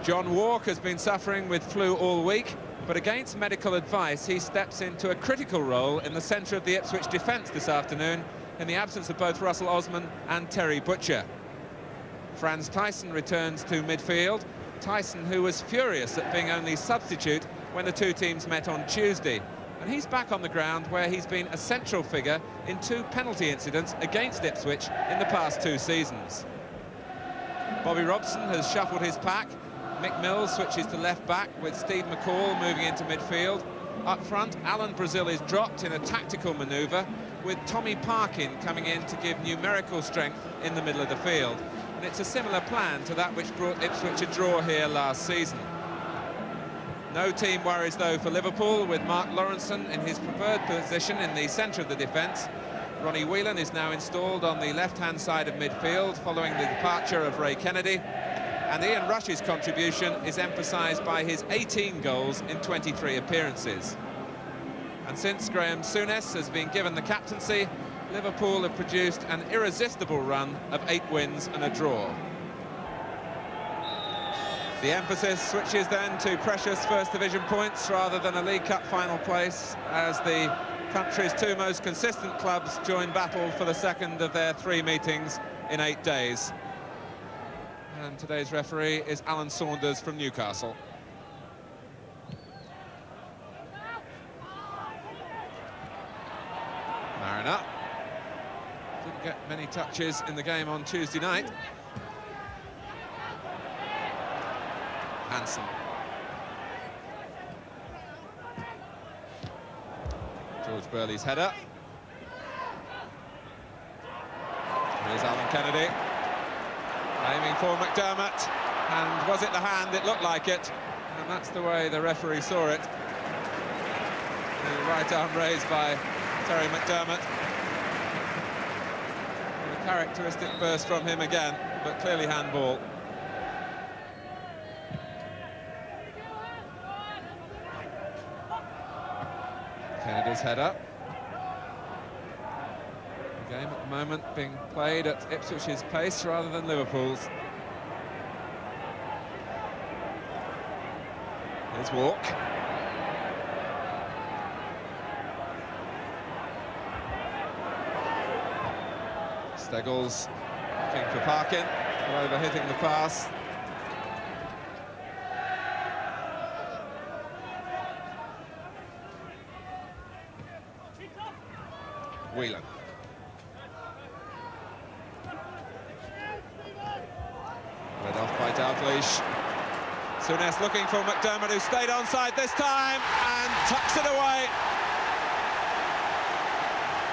John Walk has been suffering with flu all week, but against medical advice, he steps into a critical role in the centre of the Ipswich defence this afternoon, in the absence of both Russell Osman and Terry Butcher. Franz Tyson returns to midfield. Tyson, who was furious at being only substitute when the two teams met on Tuesday. And he's back on the ground where he's been a central figure in 2 penalty incidents against Ipswich in the past 2 seasons. Bobby Robson has shuffled his pack. Mick Mills switches to left-back with Steve McCall moving into midfield. Up front, Alan Brazil is dropped in a tactical manoeuvre, with Tommy Parkin coming in to give numerical strength in the middle of the field. And it's a similar plan to that which brought Ipswich a draw here last season. No team worries, though, for Liverpool, with Mark Lawrenson in his preferred position in the centre of the defence. Ronnie Whelan is now installed on the left-hand side of midfield following the departure of Ray Kennedy. And Ian Rush's contribution is emphasised by his 18 goals in 23 appearances. And since Graham Souness has been given the captaincy, Liverpool have produced an irresistible run of 8 wins and a draw. The emphasis switches then to precious First Division points rather than a League Cup final place, as the country's 2 most consistent clubs join battle for the second of their 3 meetings in 8 days. And today's referee is Alan Saunders from Newcastle. Mariner didn't get many touches in the game on Tuesday night. Hansen. George Burley's header. Here's Alan Kennedy. Aiming for McDermott, and was it the hand? It looked like it, and that's the way the referee saw it. The right arm raised by Terry McDermott. A characteristic burst from him again, but clearly handball. Kennedy's header. The game at the moment being played at Ipswich's pace rather than Liverpool's. Here's Walk. Steggles looking for Parkin, overhitting the pass. Whelan. Led off by Dalglish. Souness looking for McDermott, who stayed onside this time and tucks it away.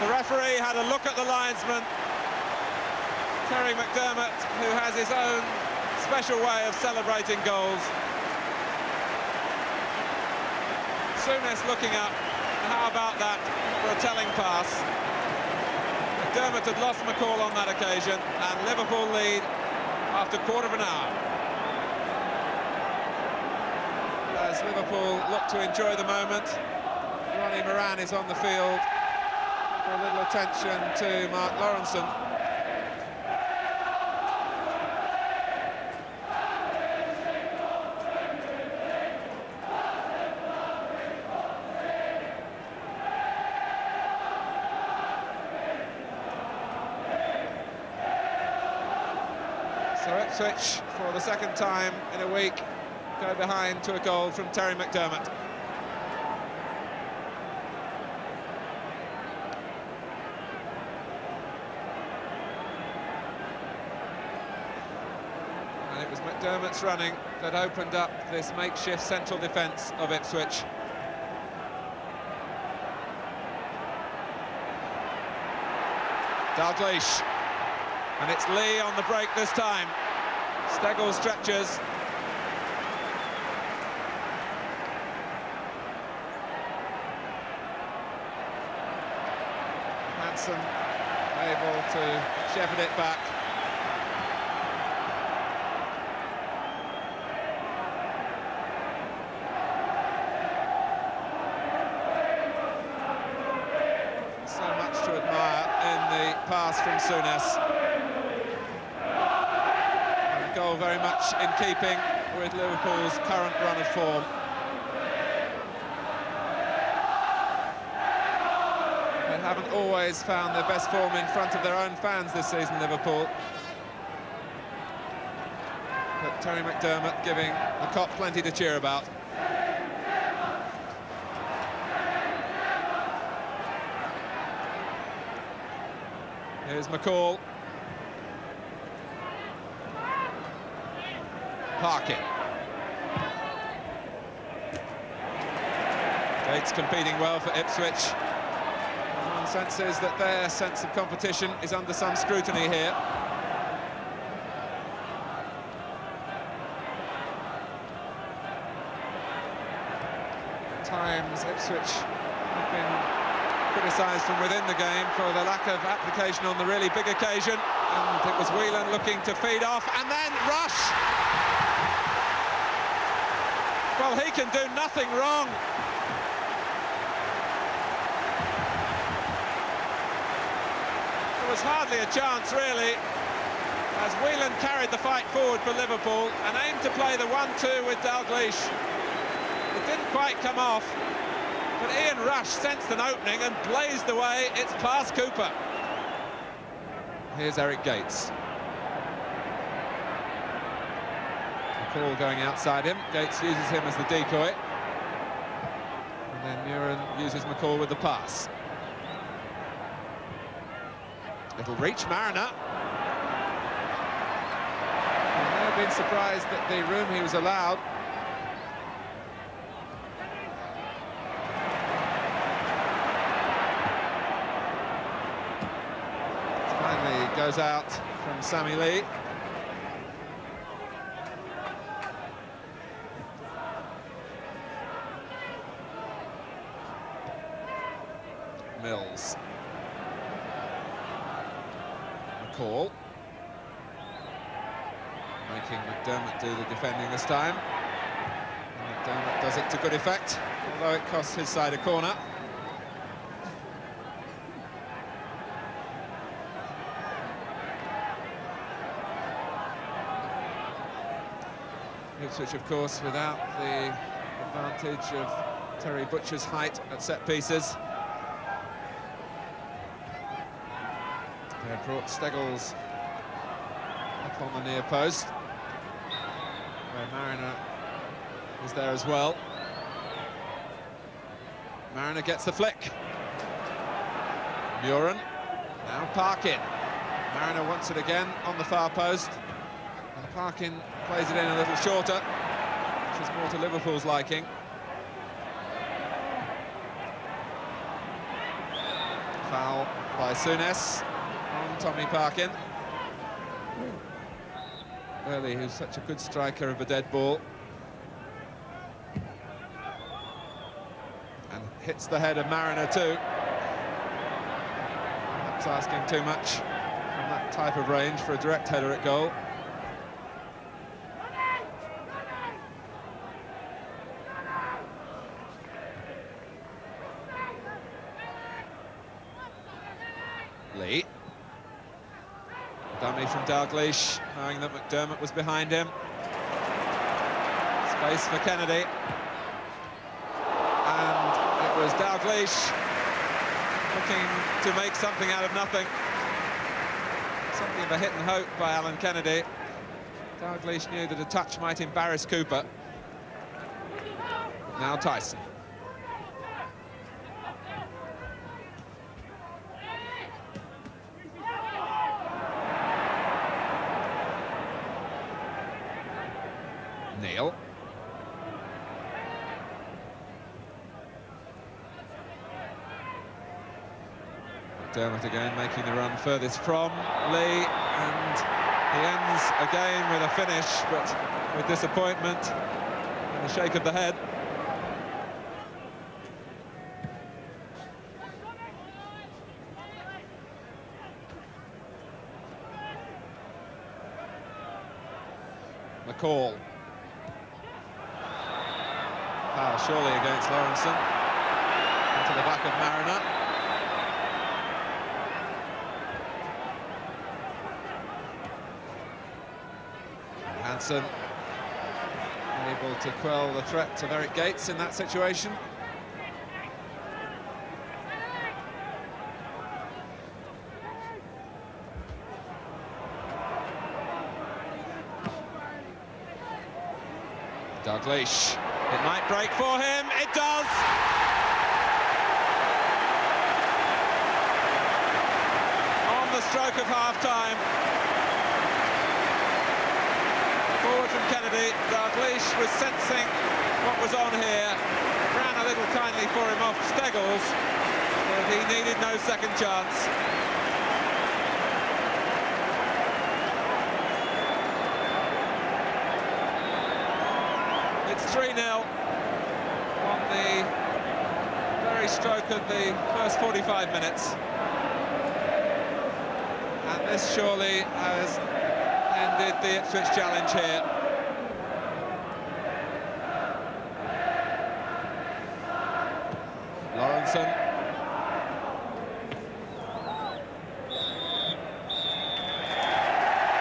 The referee had a look at the linesman, Terry McDermott, who has his own special way of celebrating goals. Souness looking up, and how about that for a telling pass? McDermott had lost McCall on that occasion, and Liverpool lead after a quarter of an hour. As Liverpool look to enjoy the moment, Ronnie Moran is on the field for a little attention to Mark Lawrenson. So Ipswich, for the second time in a week, go behind to a goal from Terry McDermott. And it was McDermott's running that opened up this makeshift central defence of Ipswich. Dalglish. And it's Lee on the break this time. Steggles stretches. Hansen able to shepherd it back. So much to admire in the pass from Souness. Goal very much in keeping with Liverpool's current run of form. They haven't always found their best form in front of their own fans this season, Liverpool. But Terry McDermott giving the Kop plenty to cheer about. Here's McCall. Parkin. Gates competing well for Ipswich. One senses that their sense of competition is under some scrutiny here. At times Ipswich have been criticised from within the game for the lack of application on the really big occasion, and it was Whelan looking to feed off, and then Rush! Well, he can do nothing wrong. There was hardly a chance, really, as Whelan carried the fight forward for Liverpool and aimed to play the 1-2 with Dalglish. It didn't quite come off, but Ian Rush sensed an opening and blazed away. It's past Cooper. Here's Eric Gates. McCall going outside him. Gates uses him as the decoy. And then Muren uses McCall with the pass. It'll reach Mariner. He may have been surprised at the room he was allowed. Finally goes out from Sammy Lee. Mills. McCall. Making McDermott do the defending this time. And McDermott does it to good effect, although it costs his side a corner. Ipswich, of course, without the advantage of Terry Butcher's height at set pieces. They've brought Steggles up on the near post, where Mariner is there as well. Mariner gets the flick. Muren, now Parkin. Mariner wants it again on the far post, and Parkin plays it in a little shorter, which is more to Liverpool's liking. Foul by Souness on Tommy Parkin. Burley, who's such a good striker of a dead ball, and hits the head of Mariner too. Perhaps asking too much from that type of range for a direct header at goal. Lee. Dummy from Dalglish, knowing that McDermott was behind him. Space for Kennedy. And it was Dalglish looking to make something out of nothing. Something of a hit and hope by Alan Kennedy. Dalglish knew that a touch might embarrass Cooper. Now Tyson. Neil. McDermott again making the run furthest from Lee, and he ends again with a finish, but with disappointment and a shake of the head. McCall. Foul surely against Lawrenson. Into the back of Mariner. Hansen. Able to quell the threat of Eric Gates in that situation. Dalglish. It might break for him. It does! On the stroke of half-time. Forward from Kennedy. Dalglish was sensing what was on here. Ran a little kindly for him off Steggles, but he needed no second chance. It's 3-0 on the very stroke of the first 45 minutes. And this surely has ended the Ipswich challenge here. Lawrenson.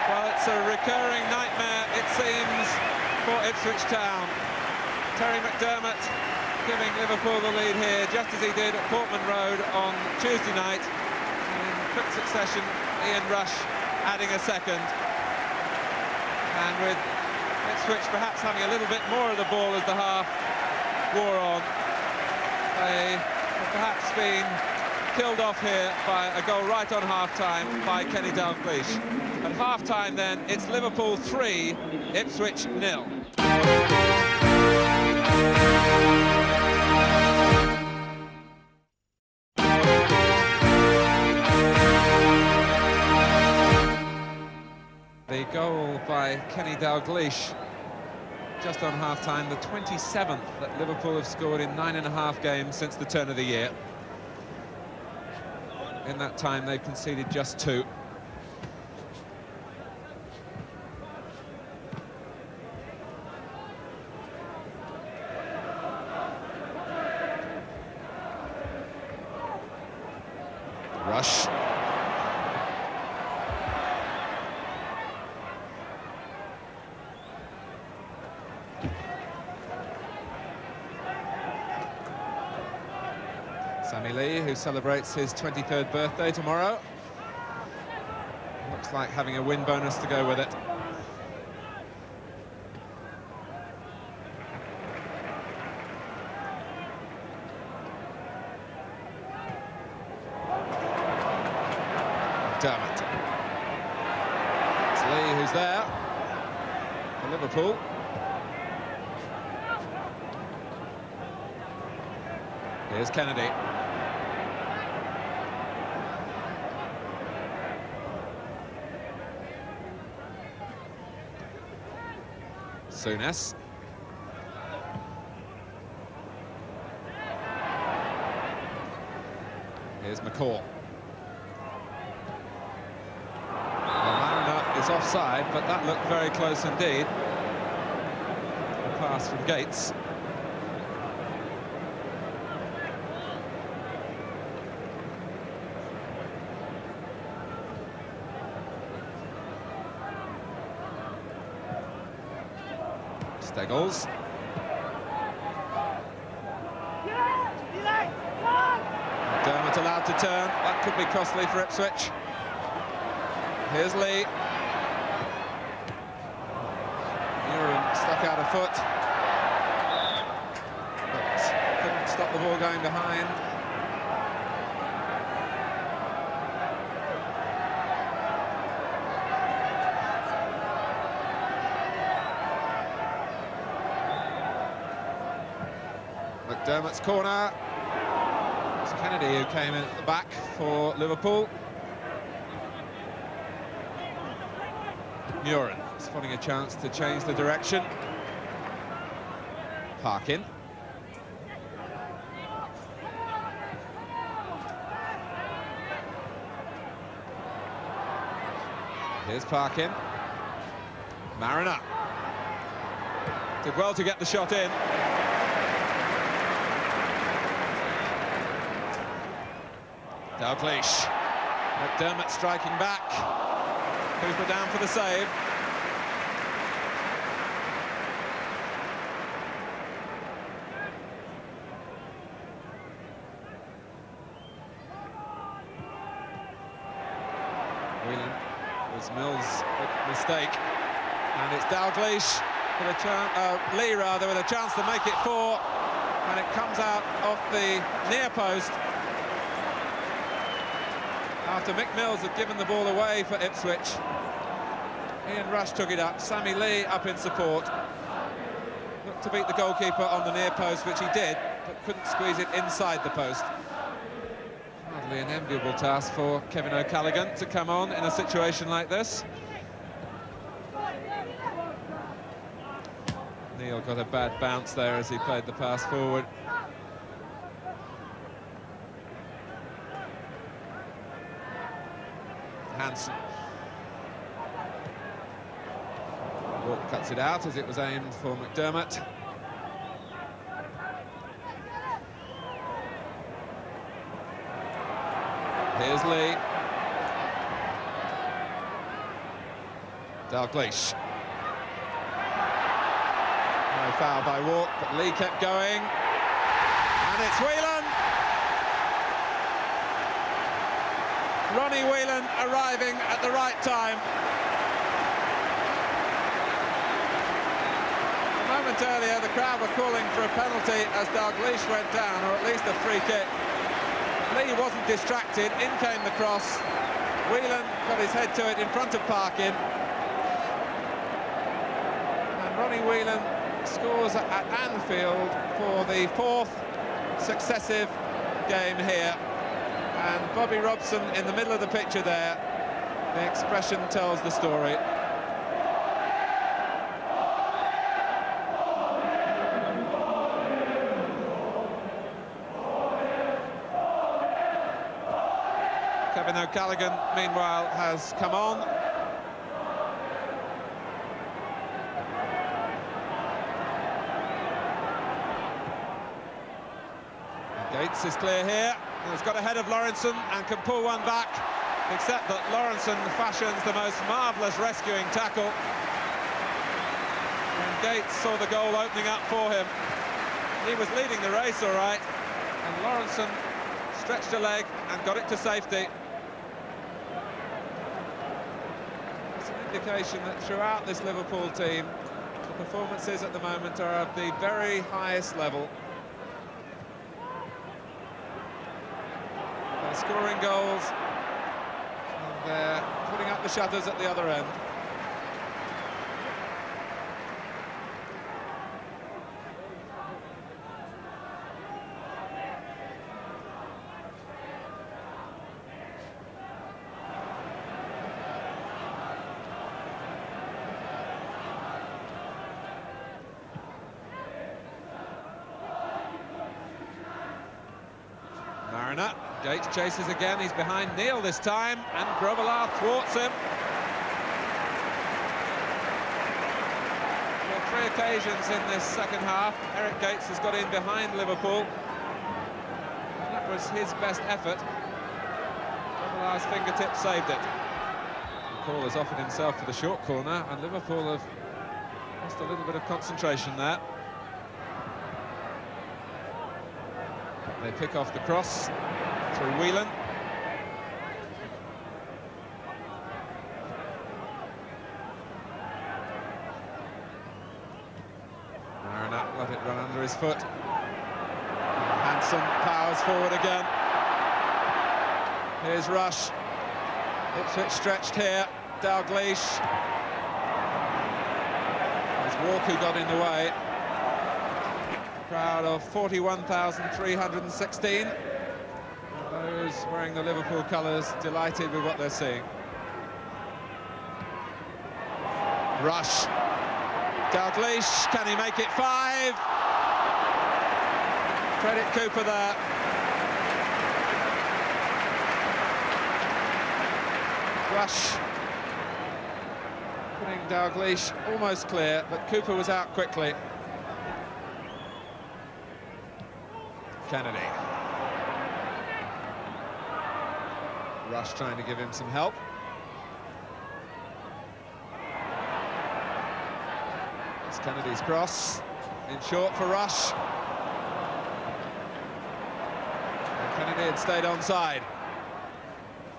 Well, it's a recurring nightmare, it seems, for Ipswich Town. Terry McDermott giving Liverpool the lead here, just as he did at Portman Road on Tuesday night. In quick succession, Ian Rush adding a second. And with Ipswich perhaps having a little bit more of the ball as the half wore on, they have perhaps been killed off here by a goal right on half-time by Kenny Dalglish. At half-time then, it's Liverpool 3, Ipswich 0. The goal by Kenny Dalglish just on half-time, the 27th that Liverpool have scored in 9.5 games since the turn of the year. In that time, they've conceded just 2. Rush. Sammy Lee, who celebrates his 23rd birthday tomorrow. Looks like having a win bonus to go with it. McDermott. It's Lee who's there for Liverpool. Here's Kennedy. Souness. Here's McCall. Well, Mariner is offside, but that looked very close indeed. A pass from Gates. Steggles. Dermot allowed to turn. That could be costly for Ipswich. Here's Lee. Murin stuck out a foot, but couldn't stop the ball going behind. McDermott's corner. It's Kennedy who came in at the back for Liverpool. Murin spotting a chance to change the direction. Parkin. Here's Parkin. Mariner. Did well to get the shot in. Dalglish. McDermott striking back. Cooper down for the save. Mills' mistake. And it's Dalglish with a chance, Lee rather, with a chance to make it 4. And it comes out off the near post. After Mick Mills had given the ball away for Ipswich. Ian Rush took it up, Sammy Lee up in support. Looked to beat the goalkeeper on the near post, which he did, but couldn't squeeze it inside the post. Hardly an enviable task for Kevin O'Callaghan to come on in a situation like this. Neil got a bad bounce there as he played the pass forward. Hansen. Walk cuts it out as it was aimed for McDermott. Here's Lee. Dalglish. No foul by Walk, but Lee kept going. And it's Whelan. Ronnie Whelan arriving at the right time. A moment earlier, the crowd were calling for a penalty as Dalglish went down, or at least a free kick. Lee wasn't distracted, in came the cross. Whelan got his head to it in front of Parkin. And Ronnie Whelan scores at Anfield for the 4th successive game here. And Bobby Robson in the middle of the picture there. The expression tells the story. Kevin O'Callaghan, meanwhile, has come on. Gates is clear here. He's got ahead of Lawrenson and can pull one back, except that Lawrenson fashions the most marvellous rescuing tackle. And Gates saw the goal opening up for him. He was leading the race all right, and Lawrenson stretched a leg and got it to safety. It's an indication that throughout this Liverpool team, the performances at the moment are of the very highest level. They're scoring goals, and they're putting up the shutters at the other end. Mariner, Gates chases again, he's behind Neil this time, and Grobbelaar thwarts him. On 3 occasions in this second half, Eric Gates has got in behind Liverpool. And that was his best effort. Grobbelaar's fingertip saved it. The call has offered himself for the short corner, and Liverpool have lost a little bit of concentration there. They pick off the cross through Whelan. Mariner let it run under his foot. Hansen powers forward again. Here's Rush. Ipswich stretched here. Dalglish. There's Walk who got in the way. Crowd of 41,316. Those wearing the Liverpool colours delighted with what they're seeing. Rush. Dalglish, can he make it 5? Credit Cooper there. Rush putting Dalglish almost clear, but Cooper was out quickly. Kennedy. Rush trying to give him some help. It's Kennedy's cross. In short for Rush. And Kennedy had stayed onside.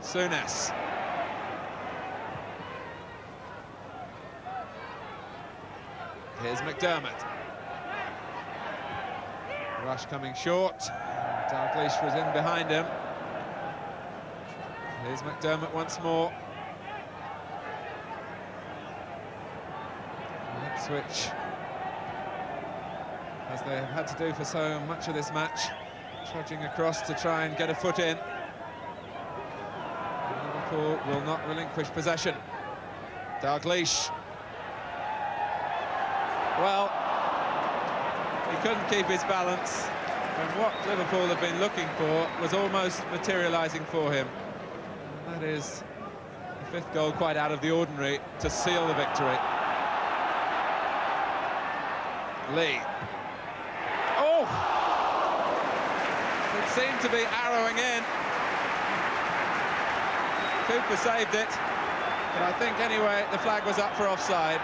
Souness. Here's McDermott. Rush coming short. Dalglish was in behind him. Here's McDermott once more. Ipswich, as they have had to do for so much of this match, trudging across to try and get a foot in. Liverpool will not relinquish possession. Dalglish. Well, he couldn't keep his balance, and what Liverpool have been looking for was almost materialising for him. And that is the fifth goal, quite out of the ordinary, to seal the victory. Lee. Oh! It seemed to be arrowing in. Cooper saved it, but I think anyway the flag was up for offside.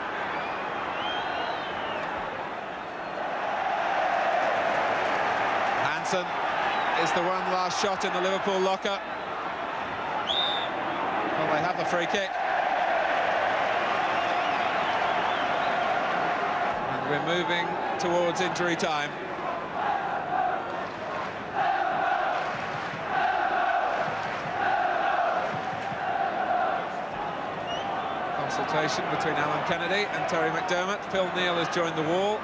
Hansen is the one last shot in the Liverpool locker. Well, they have the free kick. And we're moving towards injury time. Consultation between Alan Kennedy and Terry McDermott. Phil Neal has joined the wall.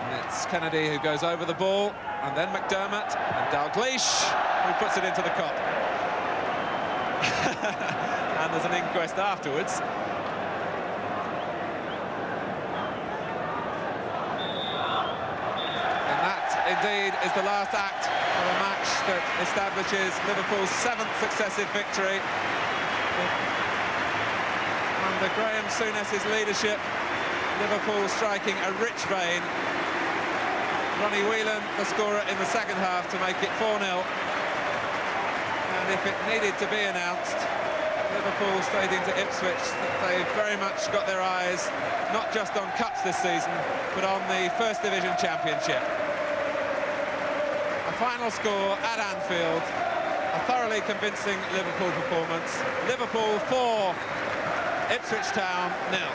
And it's Kennedy who goes over the ball, and then McDermott, and Dalglish, who puts it into the cop. And there's an inquest afterwards. And that, indeed, is the last act of a match that establishes Liverpool's 7th successive victory. Under Graham Souness's leadership, Liverpool striking a rich vein. Ronnie Whelan, the scorer in the second half, to make it 4-0. And if it needed to be announced, Liverpool stating to Ipswich that they've very much got their eyes not just on cups this season, but on the First Division Championship. A final score at Anfield, a thoroughly convincing Liverpool performance. Liverpool 4, Ipswich Town 0.